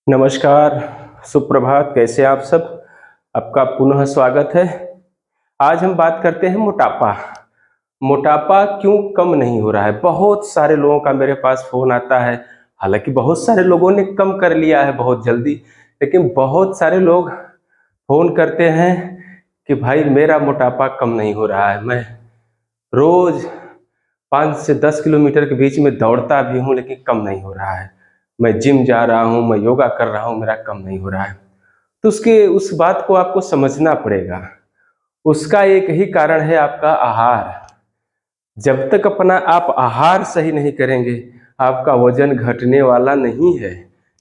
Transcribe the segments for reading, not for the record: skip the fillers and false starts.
नमस्कार, सुप्रभात। कैसे आप सब? आपका पुनः स्वागत है। आज हम बात करते हैं मोटापा। मोटापा क्यों कम नहीं हो रहा है? बहुत सारे लोगों का मेरे पास फ़ोन आता है। हालाँकि बहुत सारे लोगों ने कम कर लिया है बहुत जल्दी, लेकिन बहुत सारे लोग फ़ोन करते हैं कि भाई मेरा मोटापा कम नहीं हो रहा है। मैं रोज़ 5 से 10 किलोमीटर के बीच में दौड़ता भी हूँ, लेकिन कम नहीं हो रहा है। मैं जिम जा रहा हूँ, मैं योगा कर रहा हूँ, मेरा कम नहीं हो रहा है। तो उसके उस बात को आपको समझना पड़ेगा। उसका एक ही कारण है, आपका आहार। जब तक अपना आप आहार सही नहीं करेंगे, आपका वज़न घटने वाला नहीं है।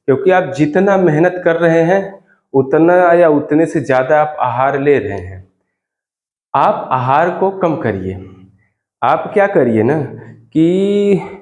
क्योंकि आप जितना मेहनत कर रहे हैं, उतना या उतने से ज़्यादा आप आहार ले रहे हैं। आप आहार को कम करिए। आप क्या करिए ना कि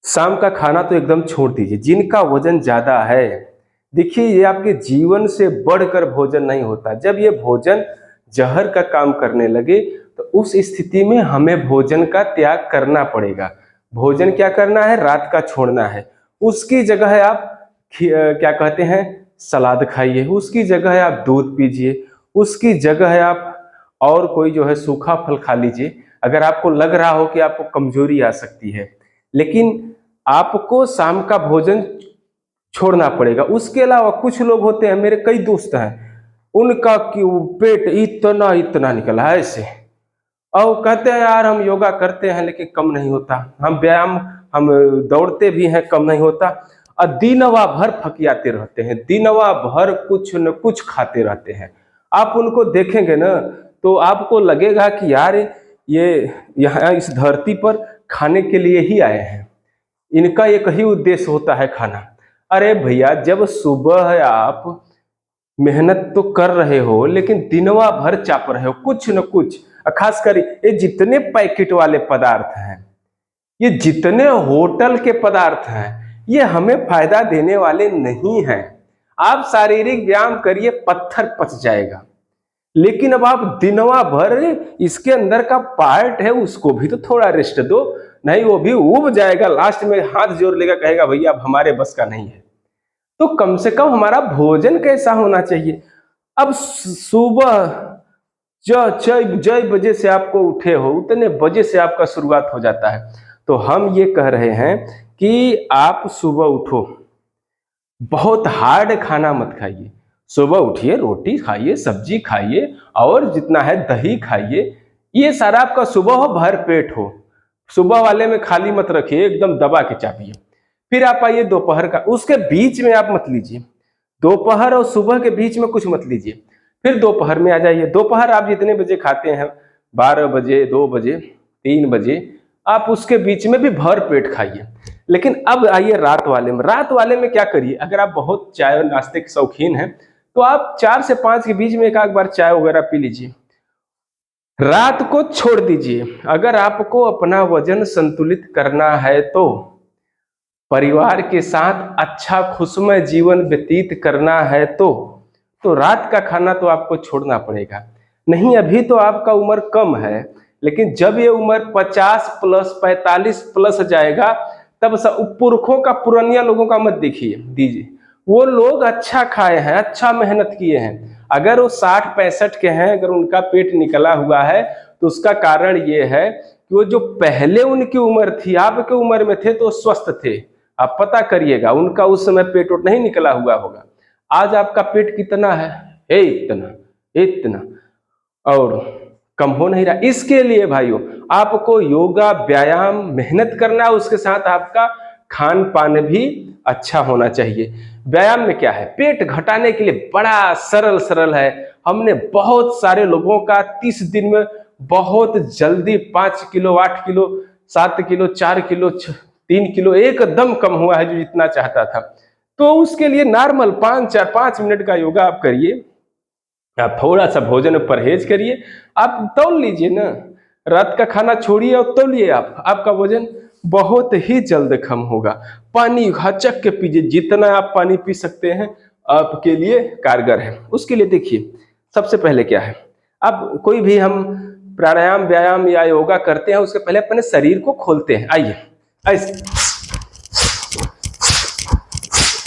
शाम का खाना तो एकदम छोड़ दीजिए। जिनका वजन ज़्यादा है, देखिए ये आपके जीवन से बढ़कर भोजन नहीं होता। जब ये भोजन जहर का काम करने लगे, तो उस स्थिति में हमें भोजन का त्याग करना पड़ेगा। भोजन क्या करना है? रात का छोड़ना है। उसकी जगह है आप क्या कहते हैं, सलाद खाइए। उसकी जगह है आप दूध पीजिए। उसकी जगह है आप और कोई जो है सूखा फल खा लीजिए, अगर आपको लग रहा हो कि आपको कमजोरी आ सकती है। लेकिन आपको शाम का भोजन छोड़ना पड़ेगा। उसके अलावा कुछ लोग होते हैं, मेरे कई दोस्त हैं, उनका कि वो पेट इतना इतना निकला है ऐसे, और कहते हैं यार हम योगा करते हैं लेकिन कम नहीं होता, हम दौड़ते भी हैं, कम नहीं होता। और दिनवा भर फकियाते रहते हैं, दिनवा भर कुछ न कुछ खाते रहते हैं। आप उनको देखेंगे ना, तो आपको लगेगा कि यार ये यहाँ इस धरती पर खाने के लिए ही आए हैं। इनका एक ही उद्देश्य होता है, खाना। अरे भैया, जब सुबह आप मेहनत तो कर रहे हो, लेकिन दिनवा भर चाप रहे हो कुछ न कुछ, खासकर ये जितने पैकेट वाले पदार्थ हैं, ये जितने होटल के पदार्थ हैं, ये हमें फायदा देने वाले नहीं हैं। आप शारीरिक व्यायाम करिए, पत्थर पच जाएगा। लेकिन अब आप दिनवा भर इसके अंदर का पार्ट है, उसको भी तो थोड़ा रेस्ट दो। नहीं, वो भी उब जाएगा, लास्ट में हाथ जोड़ लेगा, कहेगा भैया अब हमारे बस का नहीं है। तो कम से कम हमारा भोजन कैसा होना चाहिए? अब सुबह जय बजे से आपको उठे हो, उतने बजे से आपका शुरुआत हो जाता है। तो हम ये कह रहे हैं कि आप सुबह उठो, बहुत हार्ड खाना मत खाइए। सुबह उठिए, रोटी खाइए, सब्जी खाइए, और जितना है दही खाइए। ये सारा आपका सुबह हो, भर पेट हो। सुबह वाले में खाली मत रखिए, एकदम दबा के चापिए। फिर आप आइए दोपहर का, उसके बीच में आप मत लीजिए। दोपहर और सुबह के बीच में कुछ मत लीजिए। फिर दोपहर में आ जाइए। दोपहर आप जितने बजे खाते हैं, 12 बजे, 2 बजे, 3 बजे, आप उसके बीच में भी भर पेट खाइए। लेकिन अब आइए रात वाले में। रात वाले में क्या करिए? अगर आप बहुत चाय और नाश्ते के शौकीन हैं, तो आप 4 से 5 के बीच में एक आध बार चाय वगैरह पी लीजिए। रात को छोड़ दीजिए। अगर आपको अपना वजन संतुलित करना है, तो परिवार के साथ अच्छा खुशमय जीवन व्यतीत करना है, तो रात का खाना तो आपको छोड़ना पड़ेगा। नहीं, अभी तो आपका उम्र कम है, लेकिन जब ये उम्र 50 प्लस 45 प्लस जाएगा, तब पुरखों का, पुरानिया लोगों का मत देखिए दीजिए। वो लोग अच्छा खाए हैं, अच्छा मेहनत किए हैं। अगर वो 60-65 के हैं, अगर उनका पेट निकला हुआ है, तो उसका कारण ये है कि वो जो पहले उनकी उम्र थी, आपके उम्र में थे तो स्वस्थ थे। आप पता करिएगा, उनका उस समय पेट उठ नहीं निकला हुआ होगा। आज आपका पेट कितना है? इतना इतना, और कम हो नहीं रहा। इसके लिए भाइयों, आपको योगा, व्यायाम, मेहनत करना है, उसके साथ आपका खान पान भी अच्छा होना चाहिए। व्यायाम में क्या है? पेट घटाने के लिए बड़ा सरल सरल है। हमने बहुत सारे लोगों का 30 दिन में बहुत जल्दी 5 kilo, 8 kilo, 7 kilo, 4 kilo, 3 kilo एकदम कम हुआ है, जो जितना चाहता था। तो उसके लिए नॉर्मल 5 मिनट का योगा आप करिए। आप थोड़ा सा भोजन में परहेज करिए, आप तौल लीजिए ना। रात का खाना छोड़िए और तौलिए, आपका वजन बहुत ही जल्द कम होगा। पानी हचक के पीजिए, जितना आप पानी पी सकते हैं आपके लिए कारगर है। उसके लिए देखिए, सबसे पहले क्या है, अब कोई भी हम प्राणायाम, व्यायाम या योगा करते हैं, उसके पहले अपने शरीर को खोलते हैं। आइए ऐसे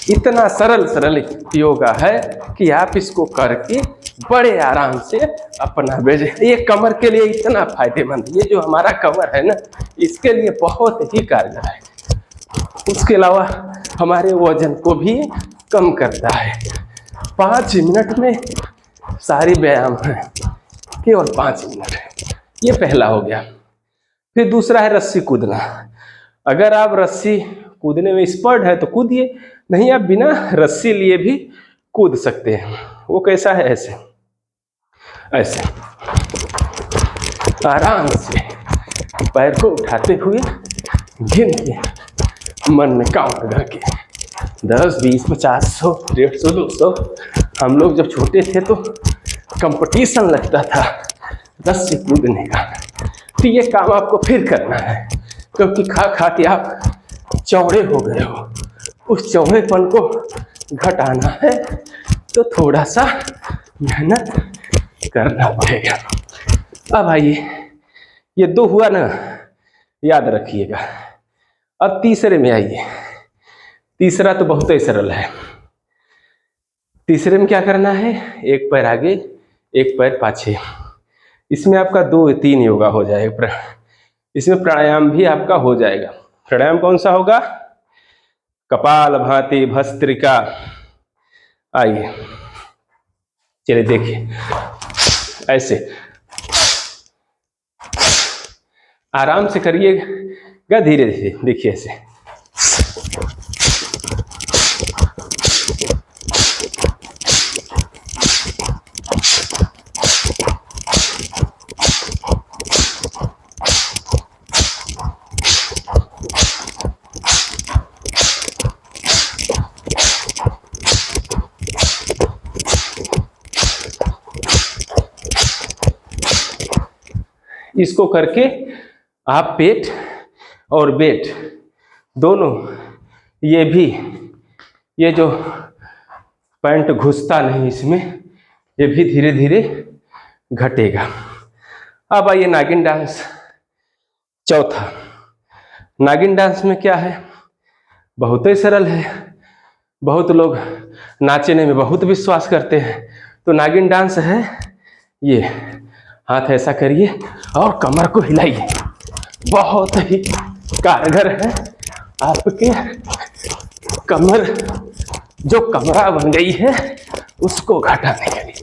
इतना सरल सरल योगा है कि आप इसको करके बड़े आराम से अपना भेजें। ये कमर के लिए इतना फायदेमंद, ये जो हमारा कमर है ना, इसके लिए बहुत ही कारगर है। उसके अलावा हमारे वजन को भी कम करता है। 5 मिनट में सारी व्यायाम है, केवल 5 मिनट है। ये पहला हो गया। फिर दूसरा है रस्सी कूदना। अगर आप रस्सी कूदने में एक्सपर्ट है तो कूदिए, नहीं आप बिना रस्सी लिए भी कूद सकते हैं। वो कैसा है? ऐसे ऐसे आराम से पैर को उठाते हुए गिन के मन में काउंट करके 10, 20, 50, 100, 150, 200। हम लोग जब छोटे थे तो कंपटीशन लगता था रस्सी कूदने का। तो ये काम आपको फिर करना है, क्योंकि खा खा के आप चौड़े हो गए हो। उस चौड़ेपन को घटाना है तो थोड़ा सा मेहनत करना पड़ेगा। अब आइए, ये 2 हुआ ना, याद रखिएगा। अब तीसरे में आइए। तीसरा तो बहुत ही सरल है। तीसरे में क्या करना है? एक पैर आगे, एक पैर पाछे। इसमें आपका 2-3 योगा हो जाएगा। इसमें प्राणायाम भी आपका हो जाएगा। प्राणायाम कौन सा होगा? कपाल भाति भस्त्रिका। आइए, चलिए देखिए, ऐसे आराम से करिएगा, धीरे धीरे। देखिए ऐसे इसको करके आप पेट और वेट दोनों, ये भी, ये जो पैंट घुसता नहीं इसमें, ये भी धीरे धीरे घटेगा। अब आइए नागिन डांस। चौथा, नागिन डांस में क्या है? बहुत ही सरल है। बहुत लोग नाचने में बहुत विश्वास करते हैं। तो नागिन डांस है ये, हाथ ऐसा करिए और कमर को हिलाइए। बहुत ही कारगर है आपके कमर, जो कमरा बन गई है उसको घटाने के लिए।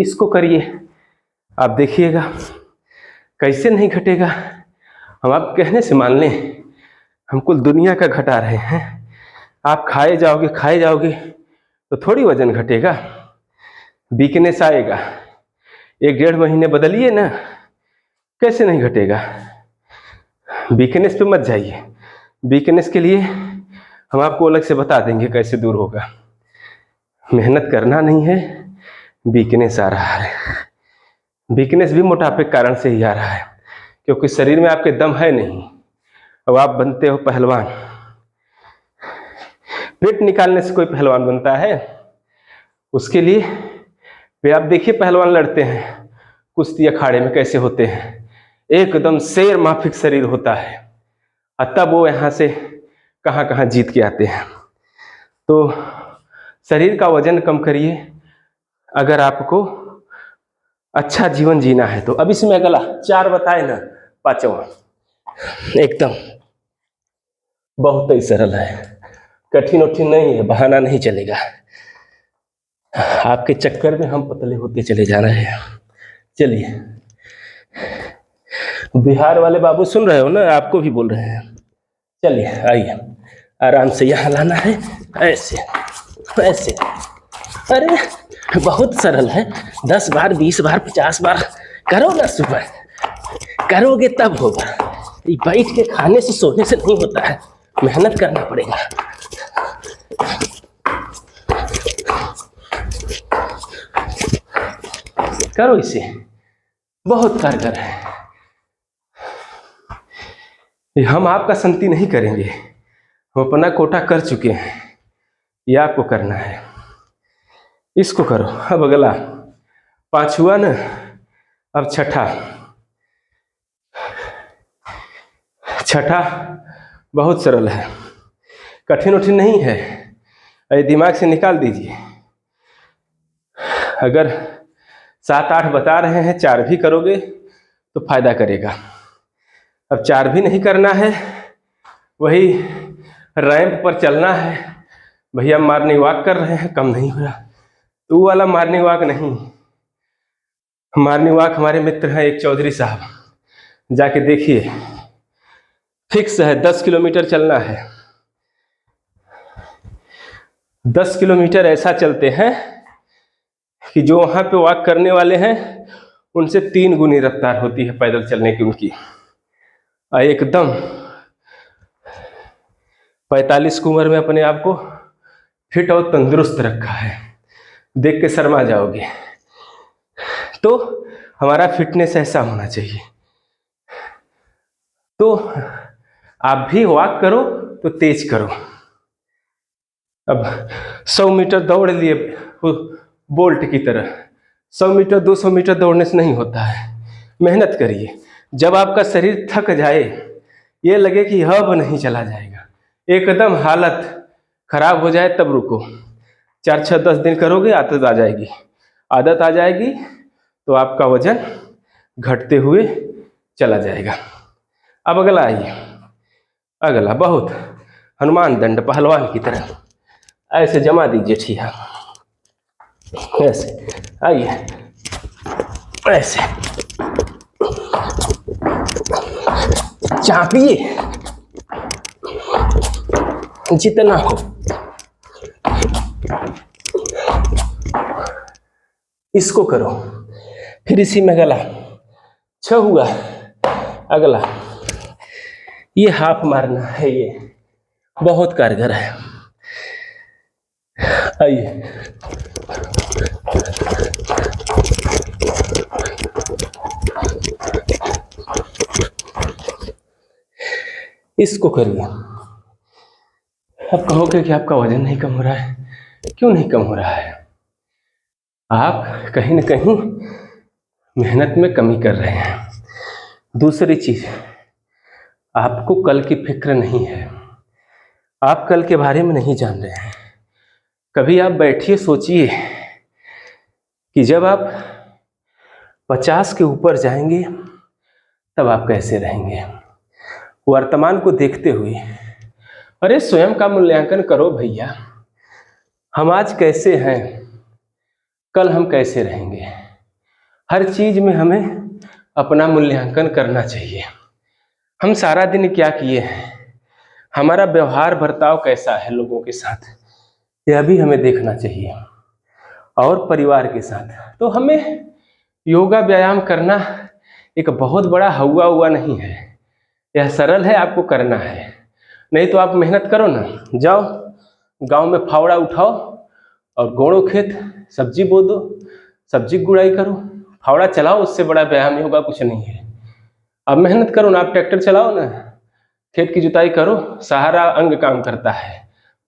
इसको करिए, आप देखिएगा कैसे नहीं घटेगा। हम आप कहने से मान लें, हम कुल दुनिया का घटा रहे हैं। आप खाए जाओगे तो थोड़ी वजन घटेगा, वीकनेस आएगा। 1-1.5 महीने बदलिए ना, कैसे नहीं घटेगा। वीकनेस पे मत जाइए। वीकनेस के लिए हम आपको अलग से बता देंगे कैसे दूर होगा। मेहनत करना नहीं है, वीकनेस आ रहा है। वीकनेस भी मोटापे के कारण से ही आ रहा है, क्योंकि शरीर में आपके दम है नहीं। अब आप बनते हो पहलवान। पेट निकालने से कोई पहलवान बनता है? उसके लिए वे आप देखिए पहलवान लड़ते हैं कुश्ती अखाड़े में, कैसे होते हैं। एकदम शेर माफिक शरीर होता है, और तब वो यहाँ से कहाँ कहाँ जीत के आते हैं। तो शरीर का वजन कम करिए अगर आपको अच्छा जीवन जीना है तो। अब इसमें अगला 4 बताए ना, 5वां एकदम बहुत ही सरल है, कठिन उठिन नहीं है, बहाना नहीं चलेगा। आपके चक्कर में हम पतले होते चले जा रहे हैं। चलिए, बिहार वाले बाबू सुन रहे हो ना, आपको भी बोल रहे हैं। चलिए आइए, आराम से यहाँ लाना है, ऐसे ऐसे। अरे बहुत सरल है। 10 बार, 20 बार, 50 बार करो ना। सुबह करोगे तब होगा। ये बैठ के खाने से सोने से नहीं होता है, मेहनत करना पड़ेगा। करो इसे, बहुत कारगर है। हम आपका संति नहीं करेंगे, हम अपना कोटा कर चुके हैं। ये आपको करना है, इसको करो। अब अगला 5 हुआ ना, अब छठा छठा बहुत सरल है, कठिन उठिन नहीं है, अरे दिमाग से निकाल दीजिए। अगर 7-8 बता रहे हैं, 4 भी करोगे तो फायदा करेगा। अब 4 भी नहीं करना है, वही रैंप पर चलना है, भैया मॉर्निंग वॉक कर रहे हैं, कम नहीं हो रहा, तो वो वाला मॉर्निंग वॉक नहीं। मॉर्निंग वॉक हमारे मित्र हैं एक चौधरी साहब, जाके देखिए, फिक्स है 10 किलोमीटर चलना है। 10 किलोमीटर ऐसा चलते हैं कि जो वहाँ पे वॉक करने वाले हैं उनसे 3 गुनी रफ्तार होती है पैदल चलने की उनकी। एकदम 45 की उम्र में अपने आप को फिट और तंदुरुस्त रखा है, देख के शर्मा जाओगे। तो हमारा फिटनेस ऐसा होना चाहिए। तो आप भी वॉक करो तो तेज करो। अब 100 मीटर दौड़ लिए बोल्ट की तरह, 100 मीटर 200 मीटर दौड़ने से नहीं होता है, मेहनत करिए। जब आपका शरीर थक जाए, ये लगे कि अब नहीं चला जाएगा, एकदम हालत खराब हो जाए, तब रुको। 4, 6, 10 दिन करोगे, आदत आ जाएगी। आदत आ जाएगी तो आपका वजन घटते हुए चला जाएगा। अब अगला आइए, अगला बहुत हनुमान दंड पहलवान की तरह ऐसे जमा दीजिए ठिया, ऐसे आइए, ऐसे चापिए जितना हो, इसको करो। फिर इसी में गला 6 हुआ, अगला ये हाफ मारना है, ये बहुत कारगर है। आइए, इसको करिए। अब कहोगे कि आपका वजन नहीं कम हो रहा है, क्यों नहीं कम हो रहा है? आप कहीं न कहीं मेहनत में कमी कर रहे हैं। दूसरी चीज, आपको कल की फिक्र नहीं है, आप कल के बारे में नहीं जान रहे हैं। कभी आप बैठिए, सोचिए कि जब आप 50 के ऊपर जाएंगे तब आप कैसे रहेंगे। वर्तमान को देखते हुए अरे स्वयं का मूल्यांकन करो भैया, हम आज कैसे हैं, कल हम कैसे रहेंगे। हर चीज में हमें अपना मूल्यांकन करना चाहिए। हम सारा दिन क्या किए हैं, हमारा व्यवहार बर्ताव कैसा है लोगों के साथ, यह भी हमें देखना चाहिए, और परिवार के साथ। तो हमें योगा व्यायाम करना एक बहुत बड़ा हुआ नहीं है, यह सरल है, आपको करना है। नहीं तो आप मेहनत करो ना, जाओ गांव में फावड़ा उठाओ और गोड़ो खेत सब्जी बो दो, सब्जी की गुड़ाई करो, फावड़ा चलाओ, उससे बड़ा व्यायाम योगा कुछ नहीं है। अब मेहनत करो ना, आप ट्रैक्टर चलाओ ना, खेत की जुताई करो, सहारा अंग काम करता है,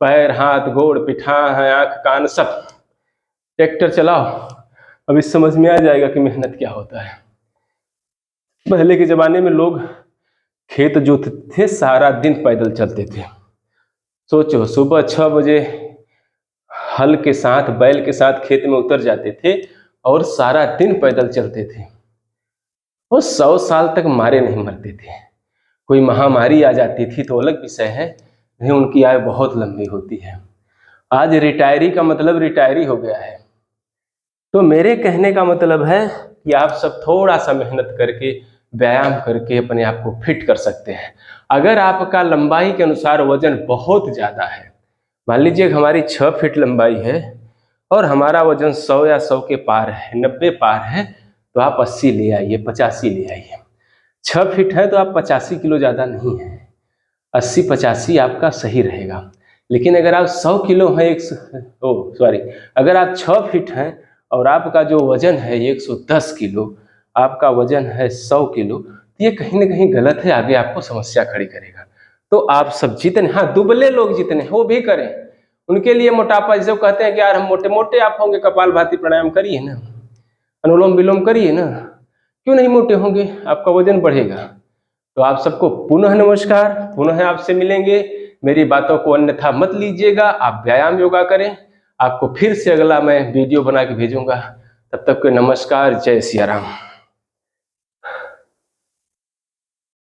पैर, हाथ, गोड़, पिठा, आँख, कान, सब। ट्रैक्टर चलाओ, अभी समझ में आ जाएगा कि मेहनत क्या होता है। पहले के जमाने में लोग खेत जोतते थे, सारा दिन पैदल चलते थे। सोचो, सुबह 6 बजे हल के साथ, बैल के साथ खेत में उतर जाते थे और सारा दिन पैदल चलते थे। वो 100 साल तक मारे नहीं मरते थे। कोई महामारी आ जाती थी तो अलग विषय है, नहीं उनकी आयु बहुत लंबी होती है। आज रिटायरी का मतलब रिटायरी हो गया है। तो मेरे कहने का मतलब है कि आप सब थोड़ा सा मेहनत करके, व्यायाम करके अपने आप को फिट कर सकते हैं। अगर आपका लंबाई के अनुसार वजन बहुत ज़्यादा है, मान लीजिए हमारी 6 फीट लंबाई है और हमारा वजन 100 या 100 के पार है, 90 पार है, तो आप 80 ले आइए, 85 ले आइए। 6 फीट है तो आप 85 किलो ज़्यादा नहीं है, 80-85 आपका सही रहेगा। लेकिन अगर आप 100 किलो हैं, अगर आप 6 फीट हैं और आपका जो वजन है 110 किलो, आपका वजन है 100 किलो, तो ये कहीं ना कहीं गलत है, आगे आपको समस्या खड़ी करेगा। तो आप सब जितने, हाँ दुबले लोग जितने वो भी करें, उनके लिए मोटापा, जैसे कहते हैं कि यार हम मोटे मोटे आप होंगे, कपालभाति प्राणायाम करिए ना, अनुलोम विलोम करिए ना, क्यों नहीं मोटे होंगे, आपका वजन बढ़ेगा। तो आप सबको पुनः नमस्कार, पुनः आपसे मिलेंगे। मेरी बातों को अन्यथा मत लीजिएगा, आप व्यायाम योगा करें। आपको फिर से अगला मैं वीडियो बना के भेजूंगा। तब तक के नमस्कार, जय सिया राम।